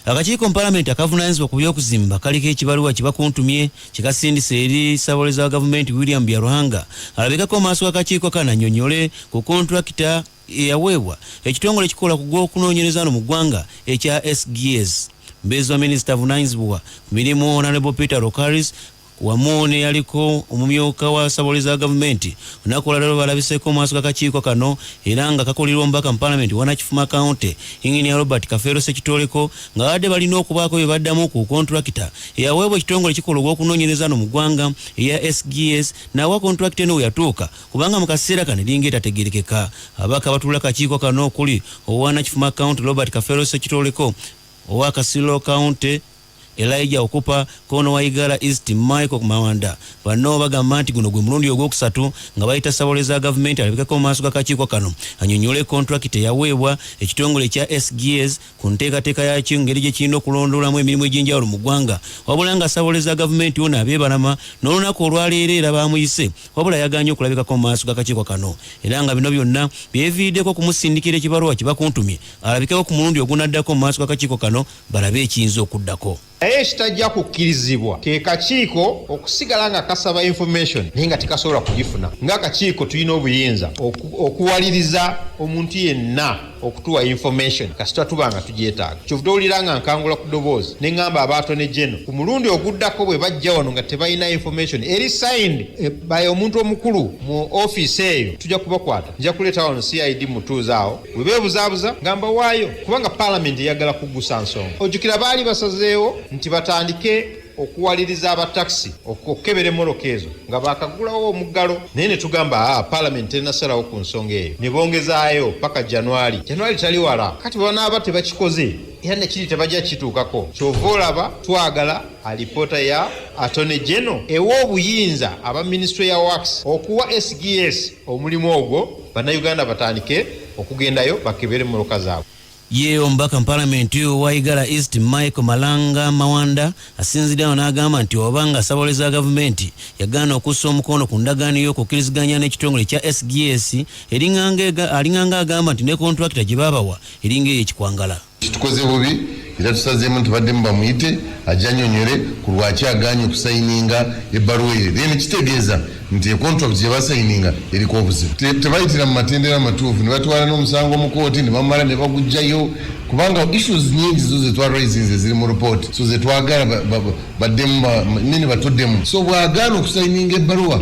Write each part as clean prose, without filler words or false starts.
Akakiiko mu Parliament akavunaanyizibwa ku by'okuzimba kaliko ekibaluwa kibakuntumye kikasindise eri ssaabawolereza wa gavumenti William Byaruhanga alabikako maaso g'akakiiko kano annyonnyole ku kontulakita eyaweebwa ekitongole kikola ku gw'okunoonyereza mu ggwanga ekya SGS. Mbeezi wa minisita avunaanyizibwa ku mirimu Honorable Peter Lokaris wamu ne yaliko omumyuka wa ssaabawolereza wa gavumenti olunaku olwalero balabiseeko mu maaso g'akakiiko kano era nga kakolirwa omubaka mu Parliament Wanakifuma County Engineer Robert Kafeero Sekitoleko nga badde balina okubaako bye baddamu ku kontulakita eyaweebwa ekitongole kikola ogw'okunoonyereza mu ggwanga eya SGS n'awa kontulakita eno we yatuuka kubanga mu kaseera kano eringa etategerekeka. Abaka batuula akakiiko kano okuli owa County Robert Kafeero Sekitoleko, owa Kasilo County Elijah Okupa, Kono Waigara East Michael Mawanda bano bagamba nti guno gwe mulundi ogwokusatu nga bayita ssaabawolereza gavumenti alabikako mu maaso g'akakiiko kano annyonnyole kontulakita eyaweebwa ekitongole kya SGS ku nteekateeka yakyo ngeri gye kirina okulondoolamu emirimu egy'enjawulo mu ggwanga wabula nga ssaabawolereza gavumenti ono abeebalama n'olunaku olwaleero era baamuyise wabula yagaanye okulabikako mu maaso g'akakiiko kano era nga bino byonna byeviiriddeko kumusindikira ekibaluwa kibakuntumye alabikeko ku mulundi ogunaddako mu maaso g'akakiiko kano balabe ekiyinza okuddako. Naye ekitajja kukkirizibwa ke kakiiko okusigala nga kasaba information naye nga tekasobola kugifuna. Ng'akakiiko tulina obuyinza okuwaliriza omuntu yenna okutuwa information kasita tuba nga tugyetaaga. Kyovudde owulira nga nkangula ku ddoboozi ne ŋŋamba abaatone General ku mulundi oguddako bwe bajja wano nga tebalina information eri signed by omuntu omukulu mu office eyo tujja kubakwata. Nja kuleeta wano CID mutuuze awo bwe beebuzaabuza ngamba waayo kubanga Parliament eyagala kuggusa nsonga. Ojjukira baali basazeewo nti batandike okuwaliriza abataxi okukebera emmoloka ezo nga bakagulawo omuggalo naye ne tugamba Parliament tenasalawo ku nsonga eyo ne bongezaayo paka January tali wala kati banaaba tebakikoze era nekiri tebajja kituukako. Kyova olaba twagala alipoota ya Attorney General ewa obuyinza aba Ministry ya Works okuwa SGS omulimu ogwo bannayuganda batandike okugendayo bakebere emmoloka zaabwe. Ye omubaka mu Parliament Waigara East Michael Malanga Mawanda asinziddeyo n'agamba nti obanga ssaabawolereza gavumenti yagaana okussa omukono ku ndagaano y'okukkiriziganya n'ekitongole kya SGS alinganga agamba nti ne kontulakita gye baabawa eringa eyekikwangala. Tukoze bubi era tusazeemu nti baddemu bamuyite ajja annyonnyole ku lwaki agaanye okusayininga ebbaluwa eyo then kitegeeza nti ekontrakt gye basayininga eriko obuzibu. Tebayitira mu matendera amatuufu ne batwala n'omusango mu kooti ne bamala ne bagugjayo kubanga issues nyingi zo ze twaraisinze ziri mu report so ze twagala baddemu nini batoddemu. So bwagaana okusayininga ebbaluwa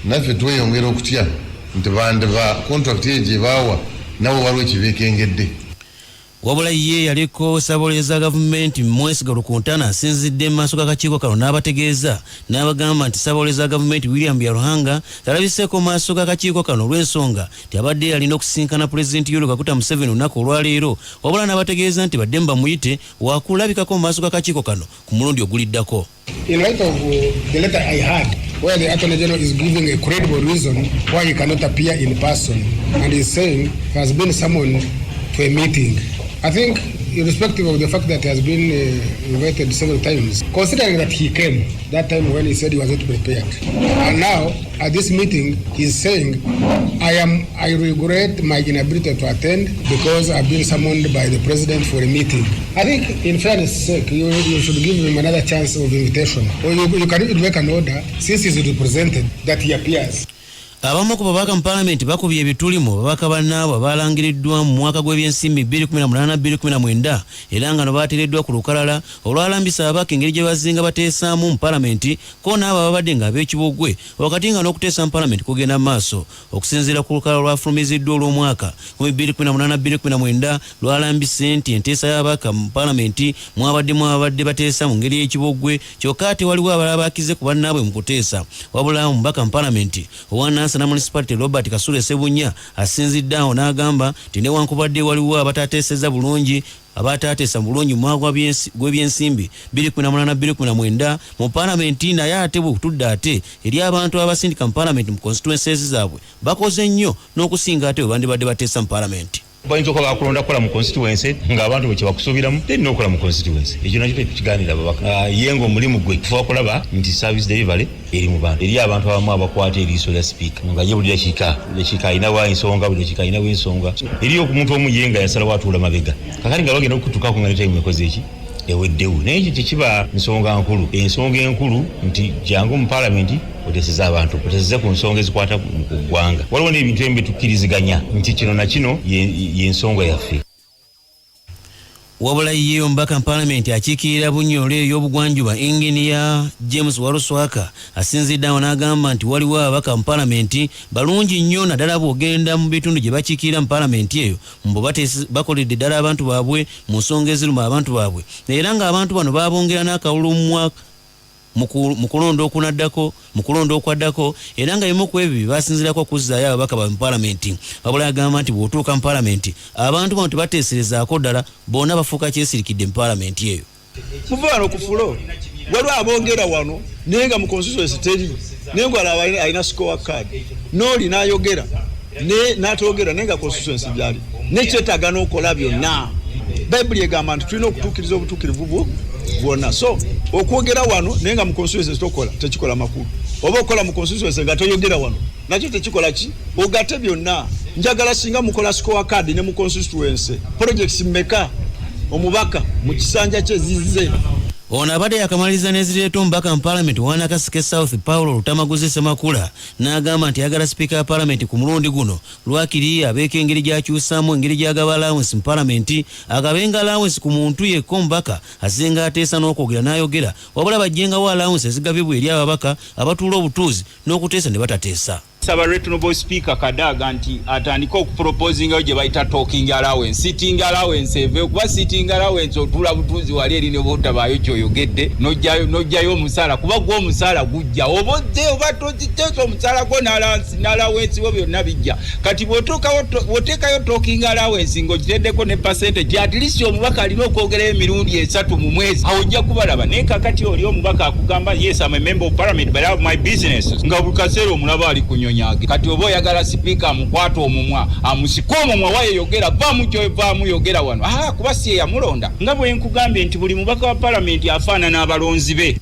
naffe tweyongera okutya nti ba contract eyo gye baawa nabo waliwo ekibeekengedde. Wabula ye yaliko ssaabawolereza gavumenti Mwesiga Lukuntana asinzidde mu maaso g'akakiiko kano n'abategeeza n'abagamba nti ssaabawolereza gavumenti William Byaruhanga talabiseeko mu maaso g'akakiiko kano olw'ensonga nti abadde alina okusinkana Pulezidenti Yoweri Kaguta Museveni olunaku olwaleero wabula n'abategeeza nti baddemu bamuyite wakulabikako mu maaso g'akakiiko kano ku mulundi oguliddako. In light of the letter I had where the Attorney General is giving a credible reason why he cannot appear in person and is saying he has been summoned to a meeting, I think, irrespective of the fact that he has been invited several times, considering that he came that time when he said he was not prepared, and now at this meeting he's saying, I regret my inability to attend because I've been summoned by the President for a meeting. I think, in fairness sake, you should give him another chance of invitation, or you can even make an order, since he's represented, that he appears. Abamu ku babaka mu Parliament bakubye ebituli mu babaka bannaabwe abalangiriddwa mu mwaka gw'ebyensimbi 2018-2019 era nga no baateereddwa ku lukalala olwalambisa ababaka engeri gye bazinga bateesaamu mu Parliament ko n'abo ababadde nga ab'ekibogwe wakati nga n'okuteesa mu Parliament kugenda mu maaso okusinziira ku lukalala lwafulumiziddwa olw'omwaka 2018-2019 lwalambise nti enteesa y'ababaka mu Parliament mwabaddemu ababadde bateesa mu ngeri y'ekibogwe kyokka ate waliwo abalala baakize ku bannaabwe mu kuteesa wabula omubaka mu Parliament Nansana Municipality Robert Kasule Sebunya asinziddeawo n'agamba nti newankubadde waliwo abatateeseza bulungi abatateesa bulungi mu mwaka gw'ebyensimbi 2018-2019 mu Parliament naye ate bwetudde ate eri abantu abasindika mu Parliament mu constituencies zaabwe bakoze nnyo n'okusinga ate bwe bandibadde bateesa mu Parliament. Bayinza okuba bakulonda kukola mu constituency ng'abantu bwe kyebakusuubiramu terina okukola mu constituency ekyo nakyo tekigaanira babaka ye ng'omulimu gwe tufa okulaba nti service delivery eri mu bantu eri abantu abamu abakwata eriiso lya speaker nga ye buli dakiika ayinawo ensonga buli dakiika ayinawo ensonga eri omuntu omu ye nga yasalawo atuula mabega kakati nga bagenda okutuukako nga ne time ekoze eki eweddewo naye ekyo tekiba nsonga nkulu. Ensonga enkulu nti jangu mu paalamenti oteeseza abantu oteeseze ku nsonga ezikwata ku ggwanga. Waliwo n'ebintu ebimu tukkiriziganya nti kino na kino y'ensonga yaffe. Wabula ye omubaka Parliament akiikirira Bunyole ey'obugwanjuba Engineer James Waruswaka asinzidde awo n'agamba nti waliwo ababaka mu Parliament balungi nnyo naddala bw'ogenda mu bitundu gye bakiikirira mu Parliament eyo mbo bakoledde ddala abantu baabwe mu nsonga eziruma abantu baabwe era ng'abantu bano baabongera n'akawulu mu mwaka mu kulonda okwaddako era nga bimu ku ebyo basinzirako kuzzaayo ababaka ba mu Parliament. Wabula agamba nti bw'otuuka mu Parliament abantu bano tebateeserezaako ddala bonna bafuuka kyesirikidde mu Parliament eyo. Muva wano ku fulo waliwo abongera wano naye nga mu constituency teri naye nga alina score card n'oli n'ayogera n'atogera naye nga constituency gyali nekyetaaga n'okola byonna. Bayibuli egamba nti tulina okutuukiriza obutuukirivu bwonna. So okwogera wano naye nga mu constituency tokola tekikola makulu. Oba okola mu constituency nga toyogera wano nakyo tekikola ki. Ogate byonna. Njagala singa mukola score card ne mu constituency projects mmeka omubaka mu kisanja kyezizze. Ono abadde yakamaliriza n'ezireeta omubaka mu Parliament wana Kasike South Paulo Lutamaguzi Semakula n'agamba nti yagala Speaker ya Parliament ku mulundi guno lwakiri abeeko engeri gy'akyusaamu engeri gy'agaba allowance mu Parliament agabenga allowance ku muntu yekka omubaka asinga ateesa n'okwogera n'ayogera wabula bajjengawo allowance ezigabibwa eri ababaka abatuula obutuuzi n'okuteesa ne batateesa. Reasonable Speaker Kadaga nti atandika okuproposinga gye bayita talking allowance, sitting allowance eve kuba sitting allowance otula butuzi wali eri ne botabaayo kyoyogedde nojjayo omusaala kuba gwo omusaala gujja obodde oba toziteesa omusaala gwo n'allowance wo byonna bijja kati bw'oteekayo talking allowance ng'ogiteddeko ne percentage at least omubaka alina okwogerayo emirundi 3 mu mwezi awo ojja kubalaba naye kakati oli omubaka akugamba yes I'm a member of parliament but I have my business nga buli kaseera omulaba ali kunyonya kati oba oyagala sipiika amukwata omumwa amusika omumwa wayeyogera vaamu yogera wano kuba si yamulonda nga bwe nkugambye nti buli mubaka wa Parliament afaanana abalonzi be.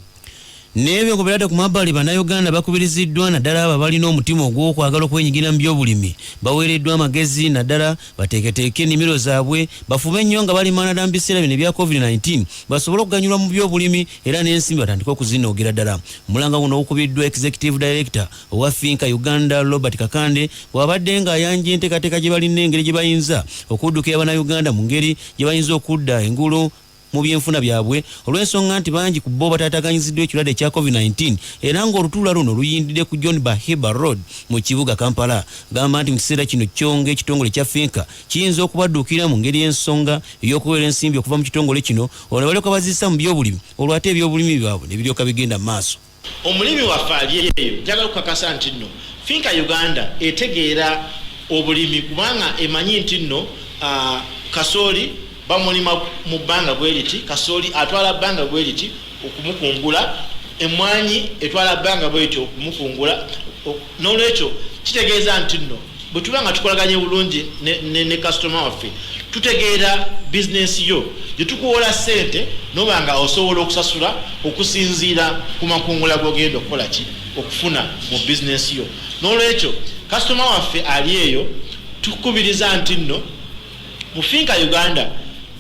N'ebyo kubirate ku mabbali bannayuganda bakubiriziddwa naddala abo balina omutima ogw'okwagala okwenyigira mu byobulimi baweereddwa amagezi naddala bateeketeeke ennimiro zaabwe bafube ennyo nga balima naddala mu biseera bino ebya COVID-19 basobole okuganyulwa mu byobulimi era n'ensimbi batandike okuzinoogera ddala. Mulanga guno okubiddwa Executive Director owa Finka Uganda Robert Kakande bw'abadde ng'ayanja enteekateeka gye balina engeri gye bayinza okuddukira bannayuganda mu ngeri gye bayinza okudda engulu mu byenfuna byabwe olw'ensonga nti bangi ku bo bataataganyiziddwa ekirwadde ekya COVID-19 era ng'olutuula luno luyindidde ku John Bahiba Road mu kibuga Kampala. Gamba nti mu kiseera kino kyonga ekitongole kya Finka kiyinza okubadduukira mu ngeri y'ensonga ey'okuweera ensimbi okuva mu kitongole kino olwo balyoka bazissa mu byobulimi olwo ate ebyobulimi byabwe ne biryoka bigenda mu maaso. Omulimi waffe ali eyo njagala okukakasa nti nno Finka Uganda etegeera obulimi kubanga emanyi nti nno kasooli bamulima mu bbanga bwe liti kasooli atwala bbanga bwe liti okumukungula emmwanyi etwala bbanga bwe liti okumukungula n'olwekyo kitegeeza nti nno bwe tuba nga tukolaganye bulungi ne customer waffe tutegeera bizinesi yo gye tukuwola ssente noba nga osobola okusasula okusinziira ku makungula g'ogenda okukola ki okufuna mu bizinesi yo. N'olwekyo customer waffe ali eyo tukubiriza nti nno mu Finka Uganda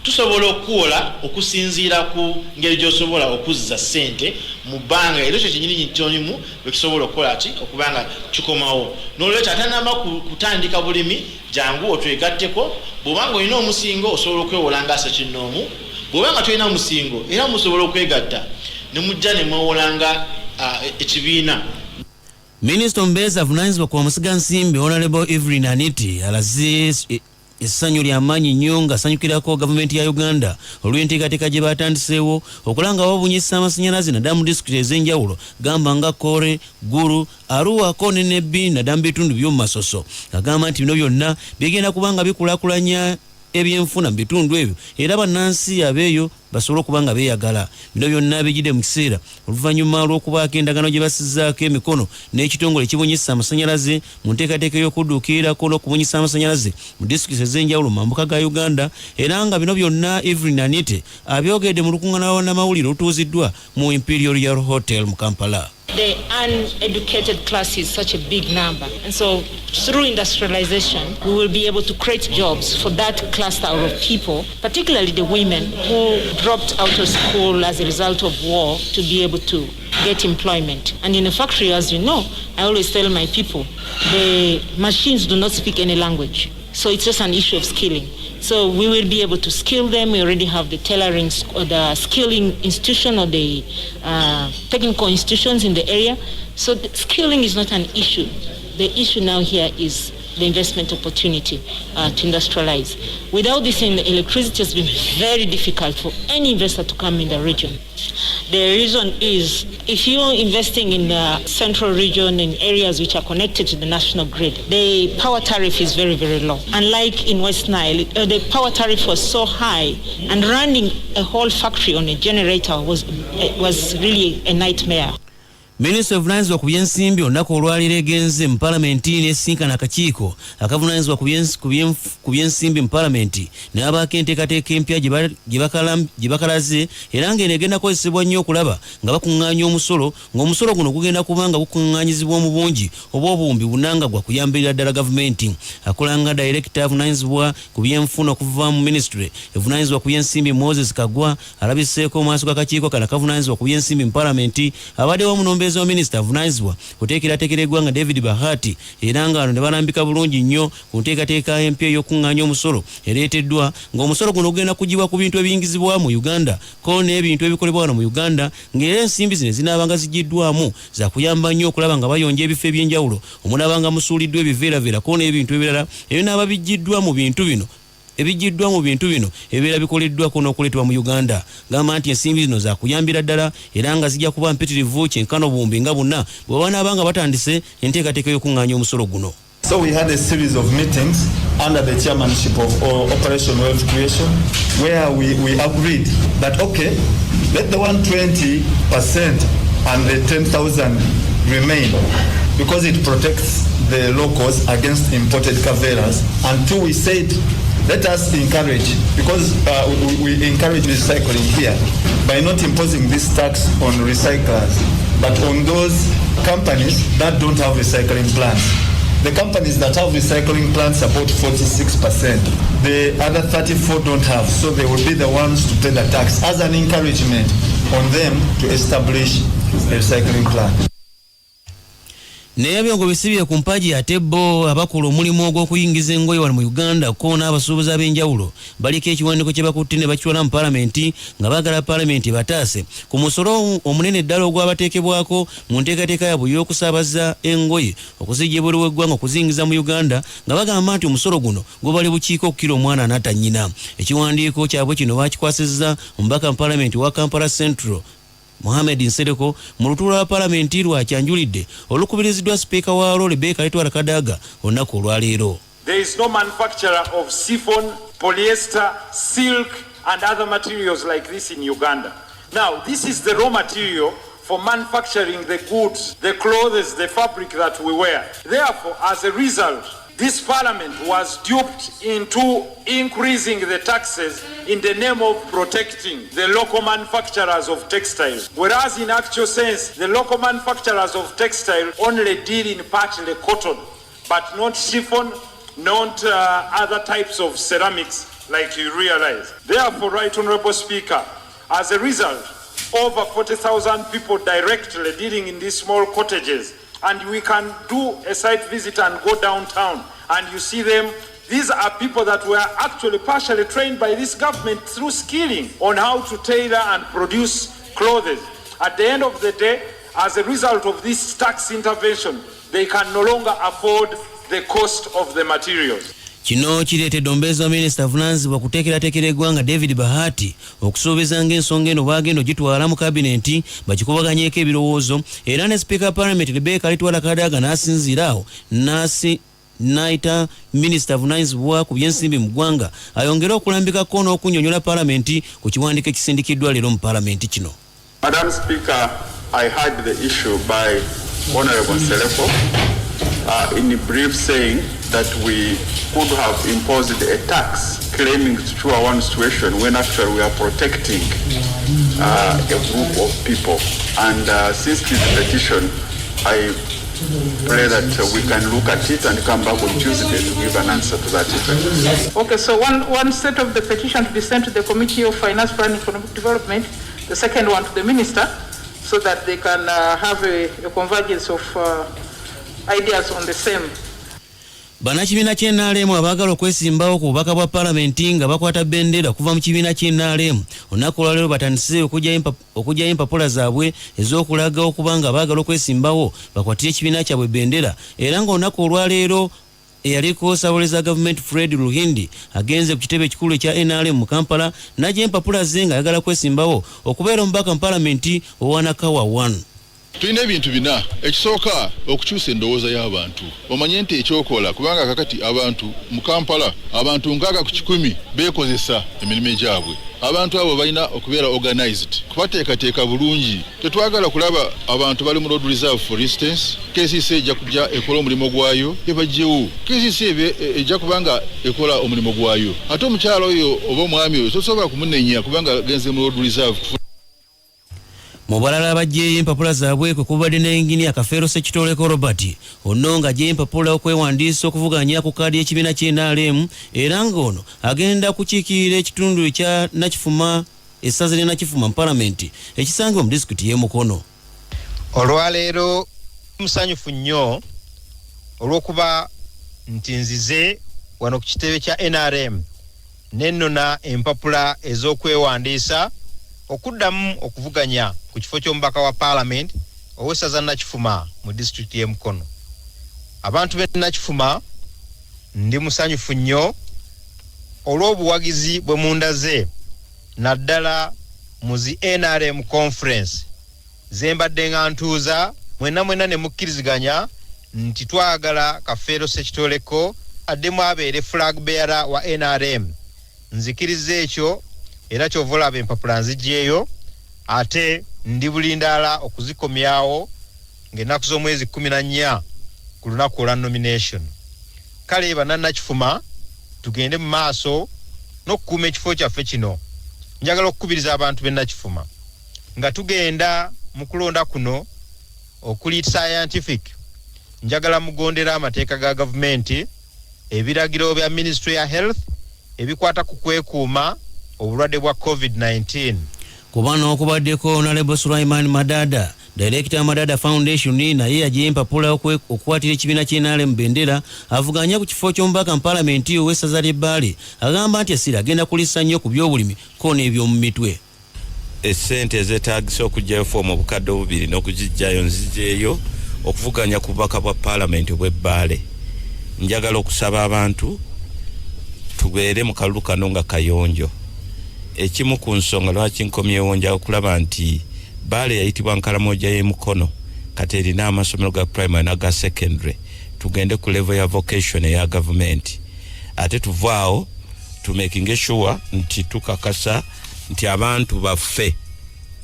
tusobola okuwola okusinziira ku ngeri gy'osobola okuzza ssente mu bbanga era ekyo kinyini kyonimu bwe kisobola okukola ki okubanga kikomawo. N'olwekyo atanamba kutandika bulimi jangu otwegatteko bw'obanga olina omusingo osobola okwewola nga Ssekinnoomu bw'obanga tolina omusingo era musobola okwegatta ne mujja ne mwewolanga ekibiina. Minisita omubeezi avunaanyizibwa ku bamusigansimbi Honorable Evelyn Aniti alaze essanyu ly'amaanyi nnyo ng'asanyukirako gavumenti ya Uganda olw'enteekateeka gye batandiseewo okulanga babunyisa amasannyalaze naddala mu disitulikiti ez'enjawulo gamba nga Kore, Gulu, Arua, Kone ne Bini naddala mu bitundu by'omu Masoso. Agamba nti bino byonna bigenda kubanga bikulaakulanya ebyenfuna mu bitundu ebyo era bannansi abeeyo basobole okuba nga beeyagala. Bino byonna bijjidde mu kiseera oluvannyuma lw'okubaako endagaano gye basizzaako emikono n'ekitongole ekibunyisa amasannyalaze mu nteekateeka y'okudduukirirako n'okubunyisa amasannyalaze mu disitulikiti ez'enjawulo mu mambuka ga Uganda era nga bino byonna Evelyn Anite abyogedde mu lukuŋŋaana lwa bannamawulire olutuuziddwa mu Imperial Royal Hotel mu Kampala. the uneducated class is such a big number. And so through industrialization, we will be able to create jobs for that cluster of people, particularly the women who dropped out of school as a result of war, to be able to get employment. And in a factory, as you know, I always tell my people, the machines do not speak any language. So it's just an issue of skilling. So we will be able to skill them. We already have the tailoring, or the skilling institution, or the technical institutions in the area. So the skilling is not an issue. The issue now here is the investment opportunity to industrialize. Without this, electricity has been very difficult for any investor to come in the region. The reason is, if you're investing in the central region, in areas which are connected to the national grid, the power tariff is very, very low. Unlike in West Nile, the power tariff was so high, and running a whole factory on a generator was really a nightmare. Minister of Lands ku byensimbi olunaku olwaliro egenze mu palamenti n'esinkana akakiiko akavunaanyizibwa ku byensimbi mu palamenti n'abaako enteekateeka empya gye bakalaze, era ng'eno egenda kozesebwa nnyo okulaba nga bakuŋŋaanya omusolo, ng'omusolo guno gugenda kuba nga bukuŋŋaanyizibwa mu bungi oba obuwumbi bunanga gwa kuyambirira ddala gavumenti. Akola nga director avunaanyizibwa ku byenfuna okuva mu ministry evunaanyizibwa ku byensimbi Moses Kagwa alabiseeko mu maaso g'akakiiko kano akavunaanyizibwa ku byensimbi mu palamenti abaddewo munombe wa Minister avunaanyizibwa kuteekerateekera eggwanga David Bahati, era nga ne balambika bulungi nnyo ku nteekateeka empya ey'okuŋŋaanya omusolo ereeteddwa, ng'omusolo guno gugenda kugibwa ku bintu ebiyingizibwa mu Uganda ko n'ebintu ebikolebwa wano mu Uganda, ng'era ensimbi zino zinaabanga zigiddwamu za kuyamba nnyo okulaba nga bayonja ebifo eby'enjawulo, omunaabanga musuuliddwa ebiveeraveera ko n'ebintu ebirala ebinaaba bigiddwa mu bintu bino ebibeera bikoleddwako n'okuleetebwa mu Uganda. Gamba nti ensimbi zino za kuyambira ddala era nga zijja kuba mpitirivu kyenkano buwumbi nga bonna bwe banaabanga batandise enteekateeka y'okuŋŋaanya omusolo guno. So we had a series of meetings under the chairmanship of Operation Wealth Creation, where we agreed that, okay, let the 120% and the 10,000 remain, because it protects the locals against imported caveras. And two, we said, let us encourage, because we encourage recycling here by not imposing this tax on recyclers, but on those companies that don't have recycling plants. The companies that have recycling plants, about 46%. The other 34 don't have, so they will be the ones to pay the tax as an encouragement on them to establish a recycling plant. Naye byongo bisibye ku mpaji ate bo abakola omulimu ogw'okuyingiza engoye wano mu Uganda ko n'abasuubuzi ab'enjawulo baliko ekiwandiiko kye bakutte ne bakitwala mu palamenti nga baagala palamenti bataase ku musolo omunene ddala ogwabateekebwako mu nteekateeka yaabwe y'okusaabaza engoye okuzijja ebweru w'eggwanga okuzingiza mu Uganda, nga bagamba nti omusolo guno gubali bukiiko okukira omwana anaata nnyina. Ekiwandiiko kyabwe kino bakikwasizza omubaka mu palamenti wa Kampala Central Mohamed Nsereko mu lutuula lwa palamenti lwakyanjulidde olukubiriziddwa sipiika waalwo Rebecca Litwala Kadaga olunaku olwaleero. There is no manufacturer of chiffon, polyester, silk and other materials like this in Uganda. Now, this is the raw material for manufacturing the goods, the clothes, the fabric that we wear. Therefore, as a result, this parliament was duped into increasing the taxes in the name of protecting the local manufacturers of textiles. Whereas in actual sense, the local manufacturers of textile only deal in partly cotton, but not chiffon, not other types of ceramics like you realize. Therefore, Right Honorable Speaker, as a result, over 40,000 people directly dealing in these small cottages, and we can do a site visit and go downtown and you see them. These are people that were actually partially trained by this government through skilling on how to tailor and produce clothes. At the end of the day, as a result of this tax intervention, they can no longer afford the cost of the materials. Kino kireetedde omubeezi wa minisita avunaanyizibwa kuteekerateekera eggwanga David Bahati okusuubiza ng'ensonga eno baagenda ogitwala mu kabinenti bakikubaganyeeko ebirowoozo, era ne sipiika palamenti Rebecca Litwala Kadaga n'asinziira awo n'ayita minisita avunaanyizibwa ku byensimbi mu ggwanga ayongere okulambikako n'okunnyonnyola palamenti ku kiwandiiko ekisindikiddwa leero mu palamenti kino. Madam Speaker, I heard the issue by Honorable Nsereko in brief saying that we could have imposed a tax claiming to Chua One situation when actually we are protecting a group of people. And since this petition, I pray that we can look at it and come back on Tuesday to give an answer to that effect. Okay, so one set of the petition to be sent to the Committee of Finance, Planning, Economic Development, the second one to the Minister, so that they can have a convergence of ideas on the same. Bannakibiina ky'NRM abaagala okwesimbawo ku bubaka bwa paalamenti nga bakwata bendera okuva mu kibiina ky'NRM olunaku olwaleero batandise okugyayo empapula zaabwe ez'okulaga okuba nga baagala okwesimbawo bakwatire ekibiina kyabwe bendera era ng'olunaku olwaleero eyaliko ssaabawolereza gavumenti Fred Ruhindi agenze ku kitebe ekikulu ekya NRM mu Kampala n'ajja empapula ze nga ayagala kwesimbawo okubeera omubaka mu paalamenti owanakawa 1. Tulina ebintu bina. Ekisooka okukyusa endowooza y'abantu. Omanye nti ekyokola kubanga kakati abantu mu Kampala abantu 6 ku 10 beekozesa emirimu gyabwe. Abantu abo balina okubeera organized. Kubateekateeka bulungi. Tetwagala kulaba abantu bali mu road reserve for instance. KCC ejja kujja ekola omulimu gwayo ebajjewo. KCC ejja kubanga ekola omulimu gwayo. Ate omukyalo oyo oba omwami oyo tosobola kumunenya kubanga genze mu road reserve. Mu balala abajjeeyo empapula zaabwe kwe kubadde ne Engineer Kafeero Ssekitoleko Robert ono ng'ajja empapula okwewandiisa okuvuganya ku kaadi y'ekibiina ky'NRM era ng'ono agenda kukiikirira ekitundu ekya Nakifuma essaza lya Nakifuma mu paalamenti ekisangibwa mu disitulikiti y'e Mukono. Olwaleero musanyufu nnyo olw'okuba nti nzize wano ku kitebe kya NRM nennona empapula ez'okwewandiisa okuddamu okuvuganya ku kifo ky'omubaka wa Parliament ow'essaza Nakifuma mu disitulikiti y'e Mukono. Abantu b'e Nakifuma ndi musanyufu nnyo olw'obuwagizi bwe mundaze naddala mu zi NRM conference ze mbadde nga ntuuza mwenna ne mukkiriziganya nti twagala Kafeero Ssekitoleko addemu abeere flag bearer wa NRM. Nzikiriza ekyo era kyovola empapula nzijjeeyo ate ndi bulindaala okuzikomyawo ng'ennaku z'omwezi 14 ku lunaku olwa nomination. Kale bannannakifuma tugende mu maaso n'okukuuma ekifo kyaffe kino. Njagala okukubiriza abantu b'e Nakifuma nga tugenda mu kulonda kuno okuli scientific, njagala mugondera amateeka ga gavumenti, ebiragiro bya Ministry ya Health ebikwata ku kwekuuma obulwadde bwa COVID-19. Kubano okubaddeko Honorable Sulaiman Madada, Director Madada Foundation naye yaje empapula okukwatira ekibiina ky'NRM bendera avuganya ku kifo ky'omubaka mu paalamenti ow'essaza ly'Ebbaale agamba nti essira agenda kulissa nnyo ku by'obulimi ko n'eby'omu mitwe. Essente ezeetaagisa okugyayo foomu obukadde 2 n'okugijjayo nzijeeyo okuvuganya ku bubaka bwa paalamenti obw'Ebbaale. Njagala okusaba abantu tubeere mu kalulu kano nga kayonjo. Ekimu ku nsonga lwaki nkomyewo njagala okulaba nti Bbaale yayitibwa Nkalamoja y'e Mukono kati erina amasomero ga primary naga secondary. Tugende ku level ya vocation eya government. Ate tuvaawo to making sure nti tukakasa nti abantu baffe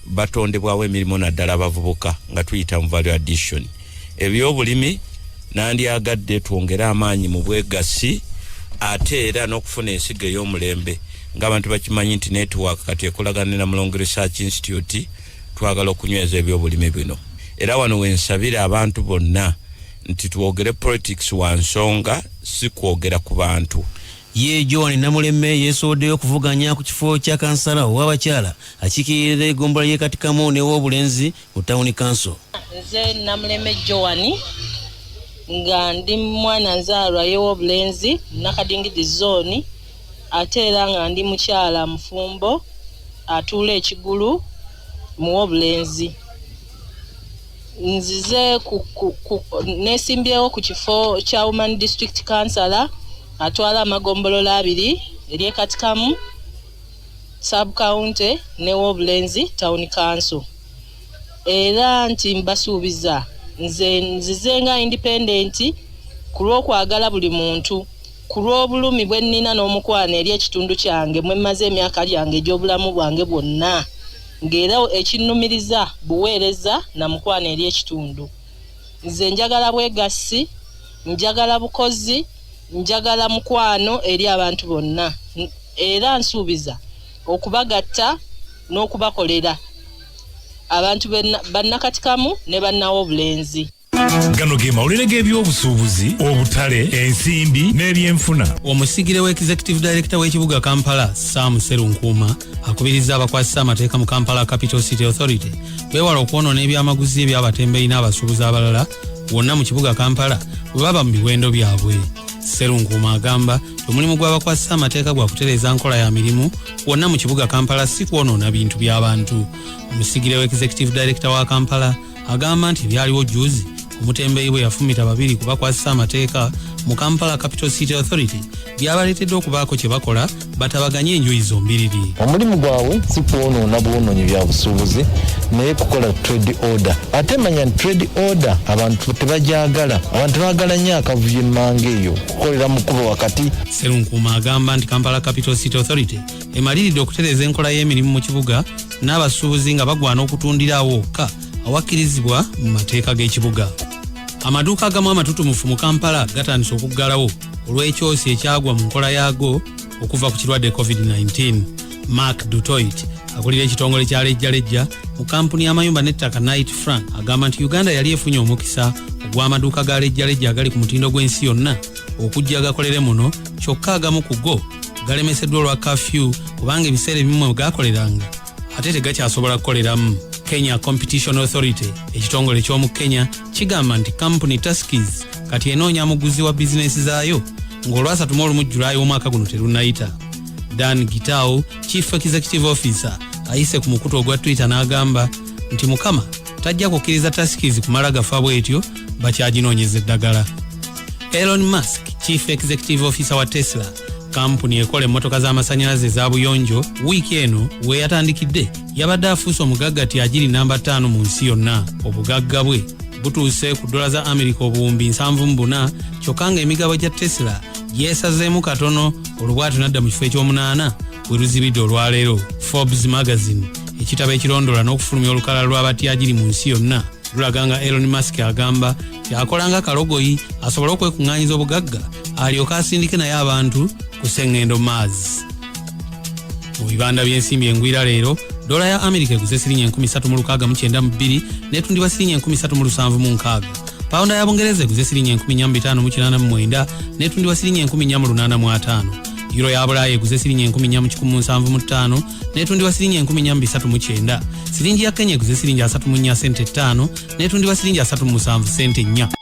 batondebwawo emirimu naddala abavubuka nga tuyita mu value addition. Ebyobulimi nandyagadde twongere amaanyi mu bwegassi ate era n'okufuna ensigo ey'omulembe ng'abantu bakimanyi nti network kati ekolagana na Mulongo Research Institute twagala okunyweza ebyobulimi bino. Era wano wensabira abantu bonna nti twogere politics wa nsonga si kwogera ku bantu. Ye John Namuleme yesooddeyo okuvuganya ku kifo kya kansala ow'abakyala akiikirira eggombolola y'e Katikamu n'ew'obulenzi mu Town Council. Nze Namuleme Joan nga ndi mwana nzaalwa y'ew'obulenzi Nakadingidi zone ate era nga ndi mukyala mufumbo atuula ekigulu mu w'obulenzi. Nzize nesimbyewo ku kifo kya Women District Councillor atwala amagombolola 2 eri Katikamu sub county ne w'obulenzi Town Council. Era nti mbasuubiza nzize nga independent ku lw'okwagala buli muntu ku lw'obulumi bwe nnina n'omukwana eri ekitundu kyange mwe mmaze emyaka yange egy'obulamu bwange bwonna ng'era ekinnumiriza buweereza na mukwana eri ekitundu. Nze njagala bwegassi, njagala bukozi, njagala mukwano eri abantu bonna era nsuubiza okubagatta n'okubakolera abantu bannakatikamu ne bannawo obulenzi. Gano ge mawulire g'ebyobusuubuzi, obutale, ensimbi n'ebyenfuna. Omusigire w'Executive Director w'ekibuga Kampala, Sam Serunkuuma, akubiriza abakwasisa amateeka mu Kampala Capital City Authority beewala okwonoona ebyamaguzi eby'abatembeeyi n'abasuubuzi abalala wonna mu kibuga Kampala bwe baba mu biwendo byabwe. Serunkuuma agamba omulimu gw'abakwasisa amateeka gwa kutereeza nkola ya mirimu wonna mu kibuga Kampala si kwonoona bintu by'abantu. Omusigire w'Executive Director wa Kampala agamba nti byaliwo juzi omutembeeyi bwe yafumita babiri ku bakwasisa amateeka mu Kampala Capital City Authority byabaleetedde okubaako kye bakola batabaganye enjuyi zombiriri. Omulimu gwabwe si kwonoona bwononyi bya busuubuzi naye kukola trade order. Ate manya trade order abantu tebajagala, abantu baagala nnyo akavuyo emmanga eyo kukolera mukubo wakati. Serunkuuma agamba nti Kampala Capital City Authority emaliridde okutereeza enkola y'emirimu mu kibuga n'abasuubuzi nga bagwana okutundira awokka awakkirizibwa mu mateeka g'ekibuga. Amaduuka agamu amatutumufu mu Kampala gatandise okuggalawo olw'ekyosi ekyagwa mu nkola yaago okuva ku kirwadde COVID-19. Mark Dutoit akulira ekitongole kya lejjalejja mu kampuni y'amayumba n'ettaka Knight Frank agamba nti Uganda yali efunye omukisa ogw'amaduuka ga lejjalejja agali ku mutindo gw'ensi yonna okujja agakolere muno, kyokka agamu ku go galemeseddwa olwa kafyu kubanga ebiseera ebimu gakoleranga ate tegakyasobola kukoleramu. Kenya Competition Authority, ekitongole ky'omu Kenya, kigamba nti kampuni Tuskys kati enoonya muguzi wa bizinesi zaayo ng'olwa31 Julayi omwaka guno terunnayita. Dan Gitao, Chief Executive Officer, ayise ku mukutu ogwa Twitter n'agamba nti Mukama tajja kukkiriza Tuskys kumala gafa bwetyo bakyaginoonyeza eddagala. Elon Musk, Chief Executive Officer wa Tesla, kampuni ekola emmotoka z'amasannyalaze za buyonjo, wiiki eno we yatandikidde yabadde afuuse omugagga ti agiri namba 5 mu nsi yonna. Obugagga bwe butuuse ku dola za Amerika obuwumbi 74, kyokka nga emigabo gya Tesla yeesazeemu katono olw'atyo n'adda mu kifo eky'omunaana we ruzibidde olwaleero. Forbes magazine, ekitabo ekirondoola n'okufulumya olukalala lw'abatyagiri mu nsi yonna, lulaga nga Elon Musk agamba kyakolanga kalogoyi asobole okwekuŋŋaanyiza obugagga alyoka asindike naye abantu ku sseŋŋendo Mars. Mu bibanda by'ensimbi engwira leero, dola ya Amerika eguze siringi 13,692 n'etundibwa siringi 13,760. Pawunda ya Bungereza eguze siringi 4,589 n'etundibwa siringi 4,885. Euro ya Bulaaya eguze siringi 4,175 n'etundibwa siringi 4,309. Siringi ya Kenya eguze siringi 34 sente 5 n'etundibwa siringi 37 sente 4.